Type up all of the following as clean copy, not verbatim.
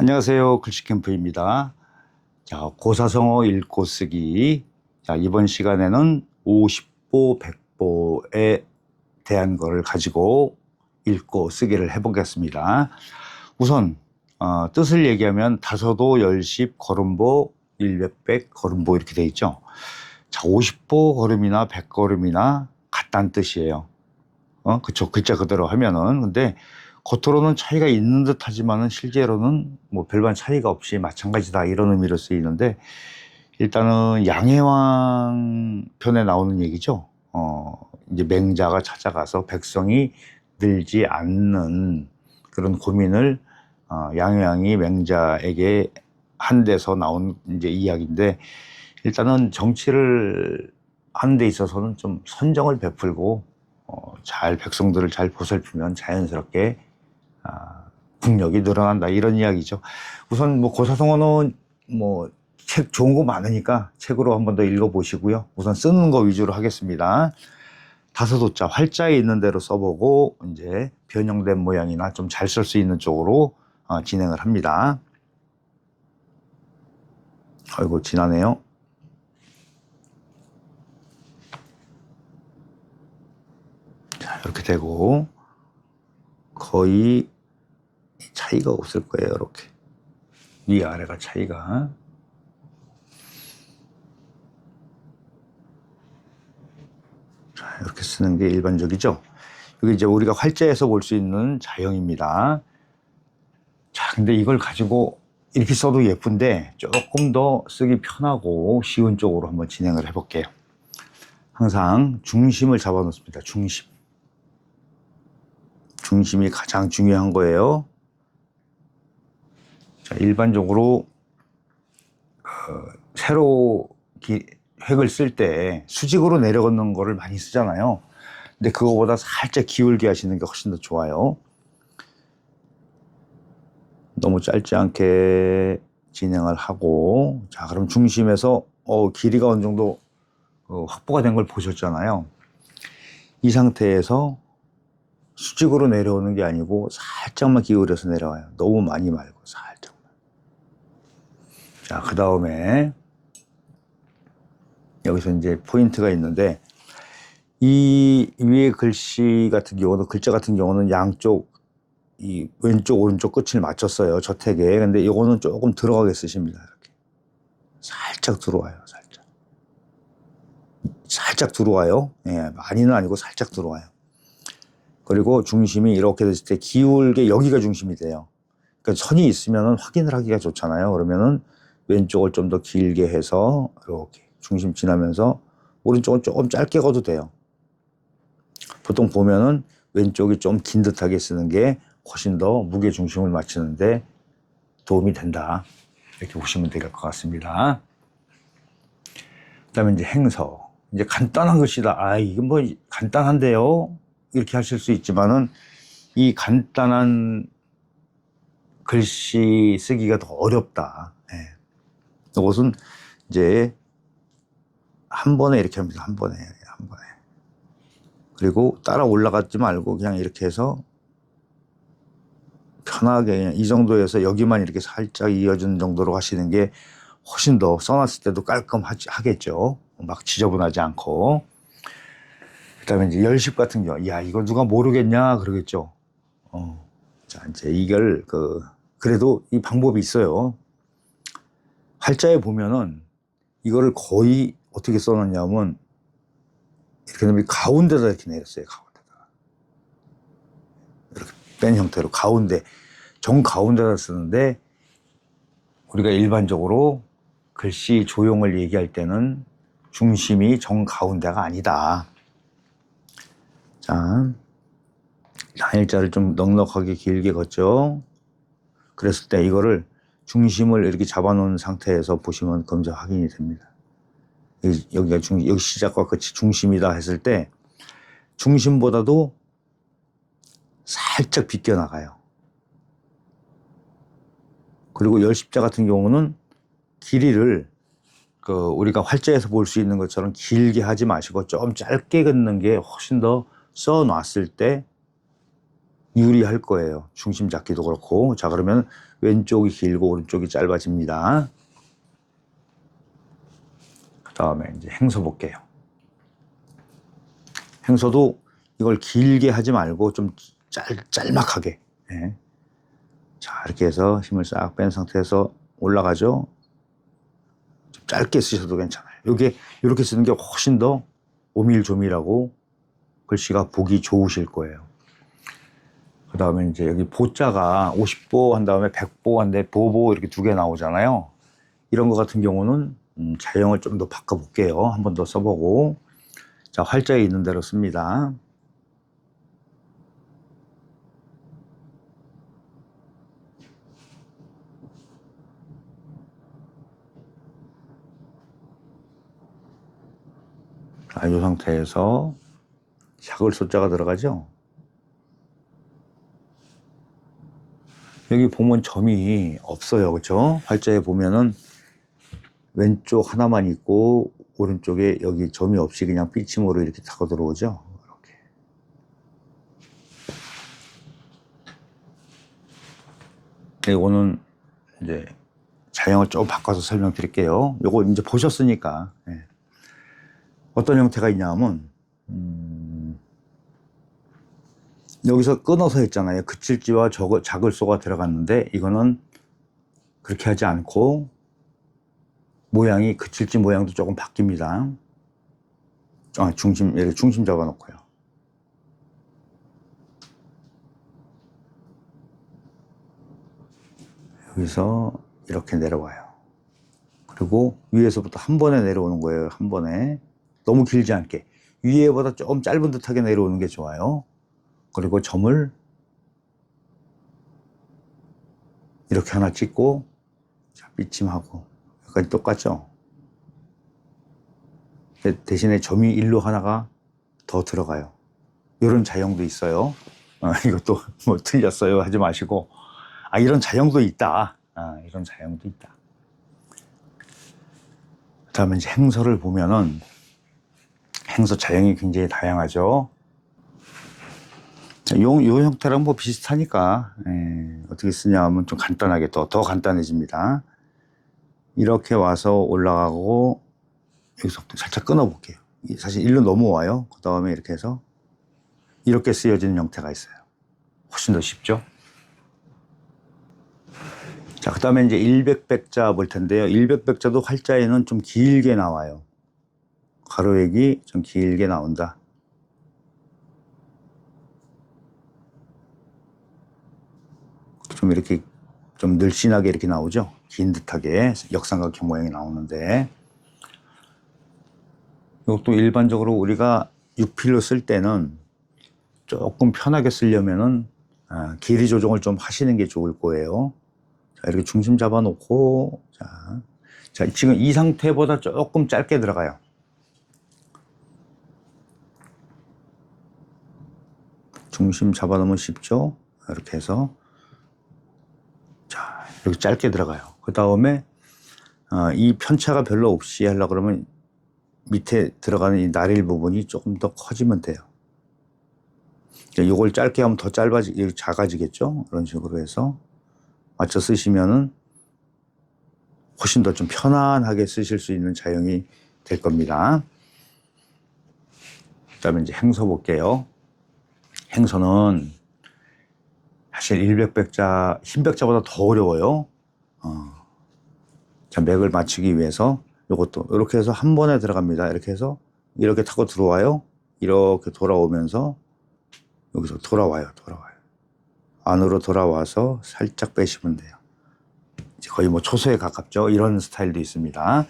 안녕하세요. 글씨캠프입니다. 자, 고사성어 읽고 쓰기. 자, 이번 시간에는 50보, 100보에 대한 거를 가지고 읽고 쓰기를 해보겠습니다. 우선 뜻을 얘기하면 다서도, 열십, 걸음보, 일몇백, 걸음보 이렇게 돼 있죠. 자, 50보 걸음이나 100걸음이나 같다는 뜻이에요. 그쵸. 글자 그대로 하면은. 근데 겉으로는 차이가 있는 듯 하지만은 실제로는 뭐 별반 차이가 없이 마찬가지다 이런 의미로 쓰이는데, 일단은 양해왕 편에 나오는 얘기죠. 이제 맹자가 찾아가서 백성이 늘지 않는 그런 고민을 양해왕이 맹자에게 한 데서 나온 이제 이야기인데, 일단은 정치를 하는 데 있어서는 좀 선정을 베풀고 잘 백성들을 잘 보살피면 자연스럽게 국력이 늘어난다 이런 이야기죠. 우선 뭐 고사성어는 뭐 책 좋은 거 많으니까 책으로 한번 더 읽어보시고요. 우선 쓰는 거 위주로 하겠습니다. 다서도자 활자에 있는 대로 써보고 이제 변형된 모양이나 좀 잘 쓸 수 있는 쪽으로 진행을 합니다. 아이고 지나네요. 자, 이렇게 되고 거의 차이가 없을 거예요. 이렇게 위아래가 차이가. 자, 이렇게 쓰는 게 일반적이죠. 여기 이제 우리가 활자에서 볼 수 있는 자형입니다. 자, 근데 이걸 가지고 이렇게 써도 예쁜데 조금 더 쓰기 편하고 쉬운 쪽으로 한번 진행을 해볼게요. 항상 중심을 잡아 놓습니다. 중심이 가장 중요한 거예요. 자, 일반적으로 세로 획을 쓸 때 수직으로 내려가는 거를 많이 쓰잖아요. 근데 그거보다 살짝 기울게 하시는 게 훨씬 더 좋아요. 너무 짧지 않게 진행을 하고, 자, 그럼 중심에서 길이가 어느 정도 확보가 된 걸 보셨잖아요. 이 상태에서 수직으로 내려오는 게 아니고 살짝만 기울여서 내려와요. 너무 많이 말고 살짝만. 자, 그 다음에 여기서 이제 포인트가 있는데, 이 위에 글씨 같은 경우는, 글자 같은 경우는 양쪽 이 왼쪽 오른쪽 끝을 맞췄어요, 저택에. 근데 이거는 조금 들어가게 쓰십니다. 이렇게 살짝 들어와요. 살짝 들어와요. 예, 많이는 아니고 살짝 들어와요. 그리고 중심이 이렇게 됐을 때 기울게 여기가 중심이 돼요. 그러니까 선이 있으면 확인을 하기가 좋잖아요. 그러면은 왼쪽을 좀 더 길게 해서 이렇게 중심 지나면서 오른쪽은 조금 짧게 가도 돼요. 보통 보면은 왼쪽이 좀 긴 듯하게 쓰는 게 훨씬 더 무게 중심을 맞추는데 도움이 된다. 이렇게 보시면 될 것 같습니다. 그다음에 이제 행서. 이제 간단한 글씨다. 이건 뭐 간단한데요. 이렇게 하실 수 있지만은 이 간단한 글씨 쓰기가 더 어렵다. 예. 이것은 이제 한 번에 이렇게 합니다. 한 번에. 그리고 따라 올라가지 말고 그냥 이렇게 해서 편하게 그냥 이 정도에서 여기만 이렇게 살짝 이어주는 정도로 하시는 게 훨씬 더 써놨을 때도 깔끔하겠죠. 막 지저분하지 않고. 그다음에 이제 열십 같은 경우, 야, 이거 누가 모르겠냐 그러겠죠. 자, 이제 이걸 그래도 이 방법이 있어요. 활자에 보면은 이거를 거의 어떻게 써놨냐면 이렇게 놓으면 가운데다 이렇게 내렸어요. 가운데다 이렇게 뺀 형태로 가운데, 정 가운데다 쓰는데, 우리가 일반적으로 글씨 조형을 얘기할 때는 중심이 정 가운데가 아니다. 자, 단일자를 좀 넉넉하게 길게 걷죠. 그랬을 때 이거를 중심을 이렇게 잡아놓은 상태에서 보시면 검사 확인이 됩니다. 여기 시작과 끝이 중심이다 했을 때 중심보다도 살짝 비껴나가요. 그리고 열십자 같은 경우는 길이를 우리가 활자에서 볼 수 있는 것처럼 길게 하지 마시고 좀 짧게 긋는 게 훨씬 더 써놨을 때 유리할 거예요. 중심 잡기도 그렇고. 자, 그러면 왼쪽이 길고 오른쪽이 짧아집니다. 그 다음에 이제 행서 볼게요. 행서도 이걸 길게 하지 말고 좀 짤막하게. 네. 자, 이렇게 해서 힘을 싹 뺀 상태에서 올라가죠. 좀 짧게 쓰셔도 괜찮아요. 이게 이렇게 쓰는 게 훨씬 더 오밀조밀하고 글씨가 보기 좋으실 거예요. 그 다음에 이제 여기 보자가 50보 한 다음에 100보 한데 보보 이렇게 두 개 나오잖아요. 이런 거 같은 경우는 자형을 좀 더 바꿔볼게요. 한 번 더 써보고. 자, 활자에 있는 대로 씁니다. 자, 이 상태에서 샥을 숫자가 들어가죠. 여기 보면 점이 없어요. 그렇죠? 활자에 보면은 왼쪽 하나만 있고 오른쪽에 여기 점이 없이 그냥 삐침으로 이렇게 타고 들어오죠. 이렇게. 이거는 이제 자형을 좀 바꿔서 설명드릴게요. 요거 이제 보셨으니까. 예. 어떤 형태가 있냐면 여기서 끊어서 했잖아요. 그칠지와 자글소가 들어갔는데 이거는 그렇게 하지 않고 모양이 그칠지 모양도 조금 바뀝니다. 이렇게 중심 잡아놓고요. 여기서 이렇게 내려와요. 그리고 위에서부터 한 번에 내려오는 거예요. 한 번에. 너무 길지 않게. 위에보다 조금 짧은 듯하게 내려오는 게 좋아요. 그리고 점을 이렇게 하나 찍고, 자, 삐침하고. 여기까지 똑같죠? 대신에 점이 일로 하나가 더 들어가요. 이런 자형도 있어요. 이것도 뭐 틀렸어요 하지 마시고, 이런 자형도 있다. 이런 자형도 있다. 그 다음에 이제 행서를 보면은, 행서 자형이 굉장히 다양하죠. 요 형태랑 뭐 비슷하니까, 어떻게 쓰냐 하면 좀 간단하게 더 간단해집니다. 이렇게 와서 올라가고, 여기서 살짝 끊어볼게요. 사실 일로 넘어와요. 그 다음에 이렇게 해서, 이렇게 쓰여지는 형태가 있어요. 훨씬 더 쉽죠? 자, 그 다음에 이제 일백백자 볼 텐데요. 일백백자도 활자에는 좀 길게 나와요. 가로액이 좀 길게 나온다. 좀 이렇게 좀 늘씬하게 이렇게 나오죠. 긴 듯하게 역삼각형 모양이 나오는데, 이것도 일반적으로 우리가 육필로 쓸 때는 조금 편하게 쓰려면은 길이 조정을 좀 하시는 게 좋을 거예요. 자, 이렇게 중심 잡아놓고, 자, 지금 이 상태보다 조금 짧게 들어가요. 중심 잡아놓으면 쉽죠? 이렇게 해서. 자, 이렇게 짧게 들어가요. 그 다음에, 이 편차가 별로 없이 하려고 그러면 밑에 들어가는 이 나릴 부분이 조금 더 커지면 돼요. 이걸 짧게 하면 더 작아지겠죠? 이런 식으로 해서 맞춰 쓰시면은 훨씬 더 좀 편안하게 쓰실 수 있는 자형이 될 겁니다. 그 다음에 이제 행서 볼게요. 행서는 사실 일백백자, 흰백자보다 더 어려워요. 자, 맥을 맞추기 위해서 이것도 이렇게 해서 한 번에 들어갑니다. 이렇게 해서 이렇게 타고 들어와요. 이렇게 돌아오면서 여기서 돌아와요. 안으로 돌아와서 살짝 빼시면 돼요. 이제 거의 뭐 초소에 가깝죠. 이런 스타일도 있습니다.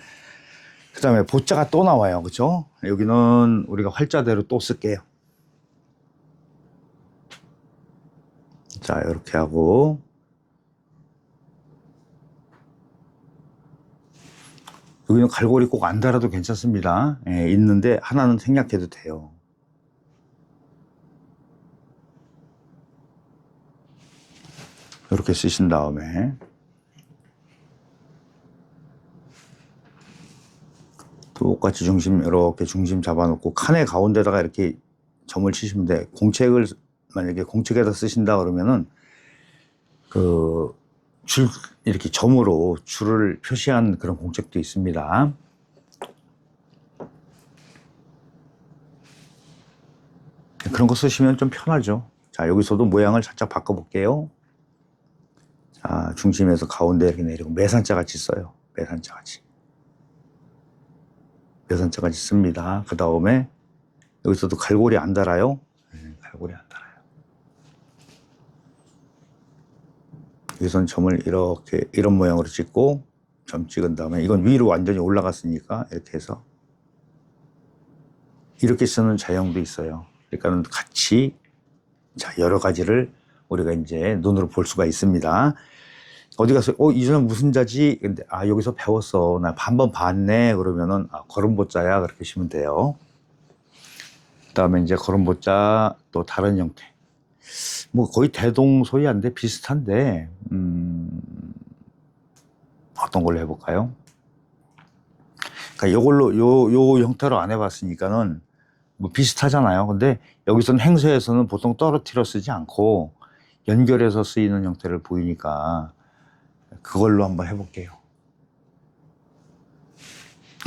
그 다음에 보자가 또 나와요. 그렇죠? 여기는 우리가 활자대로 또 쓸게요. 자, 이렇게 하고 여기는 갈고리 꼭 안 달아도 괜찮습니다. 있는데 하나는 생략해도 돼요. 이렇게 쓰신 다음에 똑같이 이렇게 중심 잡아놓고 칸의 가운데다가 이렇게 점을 치시면 돼. 공책을 만약에 공책에다 쓰신다 그러면은 그 줄 이렇게 점으로 줄을 표시한 그런 공책도 있습니다. 그런 거 쓰시면 좀 편하죠. 자, 여기서도 모양을 살짝 바꿔볼게요. 자, 중심에서 가운데 이렇게 내리고 매산자 같이 써요. 매산자 같이. 매산자 같이 씁니다. 그 다음에 여기서도 갈고리 안 달아요. 갈고리 안 달아요. 여기서는 점을 이렇게 이런 모양으로 찍고 점 찍은 다음에 이건 위로 완전히 올라갔으니까 이렇게 해서 이렇게 쓰는 자형도 있어요. 그러니까 같이 자, 여러 가지를 우리가 이제 눈으로 볼 수가 있습니다. 어디 가서 이 사람 무슨 자지? 근데 여기서 배웠어. 나 한 번 봤네. 그러면은 걸음보자야. 그렇게 하시면 돼요. 그다음에 이제 걸음보자 또 다른 형태. 뭐 거의 대동소이한데 비슷한데 어떤 걸로 해볼까요? 그러니까 이걸로 요 형태로 안 해봤으니까는 뭐 비슷하잖아요. 근데 여기서는 행서에서는 보통 떨어뜨려 쓰지 않고 연결해서 쓰이는 형태를 보이니까 그걸로 한번 해볼게요.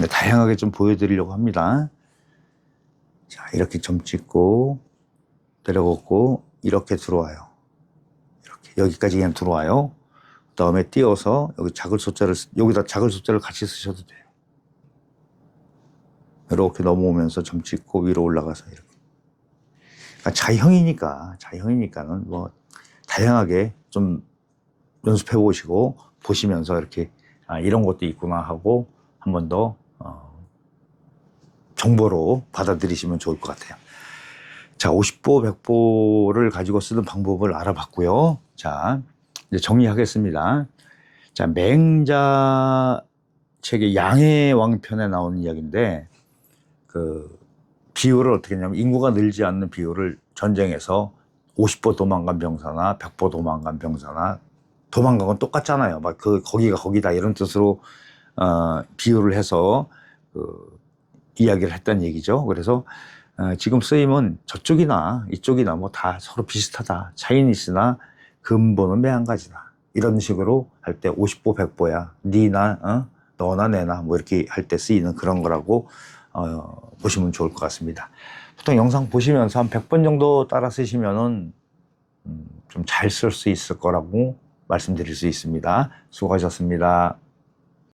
다양하게 좀 보여드리려고 합니다. 자, 이렇게 점 찍고 내려갖고 이렇게 들어와요. 이렇게 여기까지 그냥 들어와요. 그 다음에 띄어서 여기 작을 숫자를 여기다 작을 숫자를 같이 쓰셔도 돼요. 이렇게 넘어오면서 점 찍고 위로 올라가서 이렇게. 그러니까 자형이니까는 뭐 다양하게 좀 연습해 보시고 보시면서 이렇게 이런 것도 있구나 하고 한 번 더 정보로 받아들이시면 좋을 것 같아요. 자, 50보, 100보를 가지고 쓰는 방법을 알아봤고요. 자, 이제 정리하겠습니다. 자, 맹자 책의 양의 왕편에 나오는 이야기인데 그 비율을 어떻게 했냐면 인구가 늘지 않는 비율을 전쟁에서 50보 도망간 병사나 100보 도망간 병사나 도망간 건 똑같잖아요. 막 거기가 거기다 이런 뜻으로 비유를 해서 이야기를 했다는 얘기죠. 그래서 지금 쓰임은 저쪽이나 이쪽이나 뭐 다 서로 비슷하다. 차이는 있으나 근본은 매한 가지다. 이런 식으로 할 때 50보 100보야. 니나 너나 내나 뭐 이렇게 할 때 쓰이는 그런 거라고 보시면 좋을 것 같습니다. 보통 영상 보시면서 한 100번 정도 따라 쓰시면은 좀 잘 쓸 수 있을 거라고 말씀드릴 수 있습니다. 수고하셨습니다.